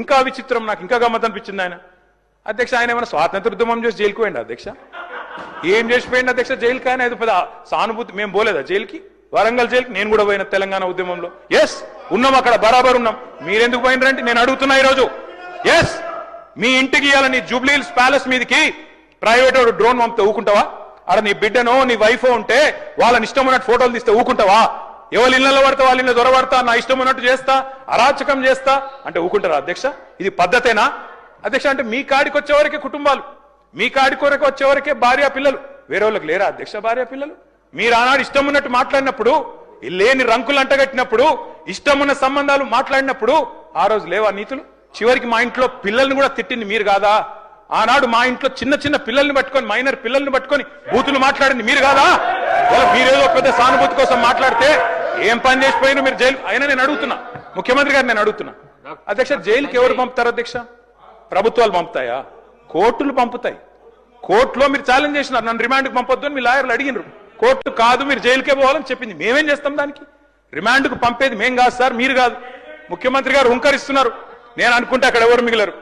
ఇంకా విచిత్రం, నాకు ఇంకా గమ్మత్ అనిపించింది ఆయన. అధ్యక్ష ఆయన ఏమైనా స్వాతంత్రోద్యమం చేసి జైలుకు పోయింది అధ్యక్ష? ఏం చేసిపోయింది అధ్యక్ష జైలుకి? ఆయన ఏదో పెద్ద సానుభూతి. మేము పోలేదా జైలుకి? వరంగల్ జైలుకి నేను కూడా పోయిన తెలంగాణ ఉద్యమంలో. ఎస్ ఉన్నాం, అక్కడ బరాబర్ ఉన్నాం. మీరెందుకు పోయినరంటే నేను అడుగుతున్నా ఈరోజు. ఎస్ మీ ఇంటికి ఇవ్వాలని జూబ్లీ హిల్స్ ప్యాలెస్ మీదకి ప్రైవేట్ డ్రోన్ పంపితే ఊకుంటావా? అక్కడ నీ బిడ్డనో నీ వైఫో ఉంటే వాళ్ళని ఇష్టం ఉన్నట్టు ఫోటోలు తీస్తే ఊకుంటావా? ఎవరి ఇళ్లలో పడితే వాళ్ళ ఇళ్ళ దొరబడతా, నా ఇష్టం ఉన్నట్టు చేస్తా, అరాచకం చేస్తా అంటే ఊకుంటారా అధ్యక్ష? ఇది పద్ధతేనా అధ్యక్ష? అంటే మీ కాడికి వచ్చేవరకే కుటుంబాలు, మీ కాడి కొరకు వచ్చేవరకే భార్య పిల్లలు, వేరే వాళ్ళకి లేరా అధ్యక్ష భార్య పిల్లలు? మీరు ఆనాడు ఇష్టం ఉన్నట్టు మాట్లాడినప్పుడు, లేని రంకులు అంటగట్టినప్పుడు, ఇష్టం ఉన్న సంబంధాలు మాట్లాడినప్పుడు ఆ రోజు లేవా నీతులు? చివరికి మా ఇంట్లో పిల్లల్ని కూడా తిట్టింది మీరు కాదా? ఆనాడు మా ఇంట్లో చిన్న చిన్న పిల్లల్ని పట్టుకొని, మైనర్ పిల్లల్ని పట్టుకొని బూతులు మాట్లాడింది మీరు కాదా? మీరేదో పెద్ద సానుభూతి కోసం మాట్లాడితే ఏం పని చేసిపోయినా మీరు జైలు. అయినా నేను అడుగుతున్నా ముఖ్యమంత్రి గారు, నేను అడుగుతున్నా అధ్యక్ష, జైలుకి ఎవరు పంపుతారు అధ్యక్ష? ప్రభుత్వాలు పంపుతాయా? కోర్టులు పంపుతాయి. కోర్టులో మీరు ఛాలెంజ్ చేసినారు, నన్ను రిమాండ్కి పంపొద్దు అని మీ లాయర్లు అడిగినారు. కోర్టు కాదు మీరు జైలుకే పోవాలని చెప్పింది. మేమేం చేస్తాం దానికి? రిమాండ్కు పంపేది మేం కాదు సార్, మీరు కాదు. ముఖ్యమంత్రి గారు హుంకరిస్తున్నారు. నేను అనుకుంటే అక్కడ ఎవరు మిగిలరు.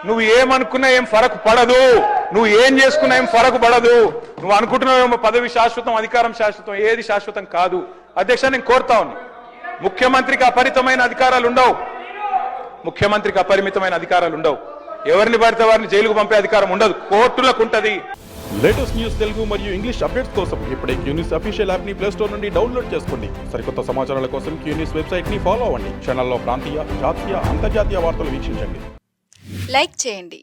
నువ్వు ఏమనుకున్నా ఏం ఫరకు పడదు, నువ్వు ఏం చేసుకున్నా ఏం ఫరకు పడదు. నువ్వు అనుకుంటున్నావేమో పదవి శాశ్వతం, అధికారం శాశ్వతం. ఏది శాశ్వతం కాదు అధ్యక్ష. నేను కోరుతా ఉన్నా, ముఖ్యమంత్రికి అపరిమితమైన అధికారాలు ఉండవు. ముఖ్యమంత్రికి అపరిమితమైన అధికారాలు ఉండవు. ఎవరిని పడితే వారిని జైలుకు పంపే అధికారం ఉండదు, కోర్టులకు ఉంటది. లేటెస్ట్ న్యూస్ తెలుగు మరియు ఇంగ్లీష్ అప్డేట్స్ కోసం ఇప్పుడే క్యూన్యూస్ అఫీషియల్ యాప్ ని ప్లే స్టోర్ నుండి డౌన్లోడ్ చేసుకోండి. సరికొత్త సమాచారాల కోసం క్యూన్యూస్ వెబ్సైట్ ని ఫాలో అవ్వండి. ఛానల్లో ప్రాంతీయ, జాతీయ, అంతర్జాతీయ వార్తలు వీక్షించండి. లైక్ చేయండి.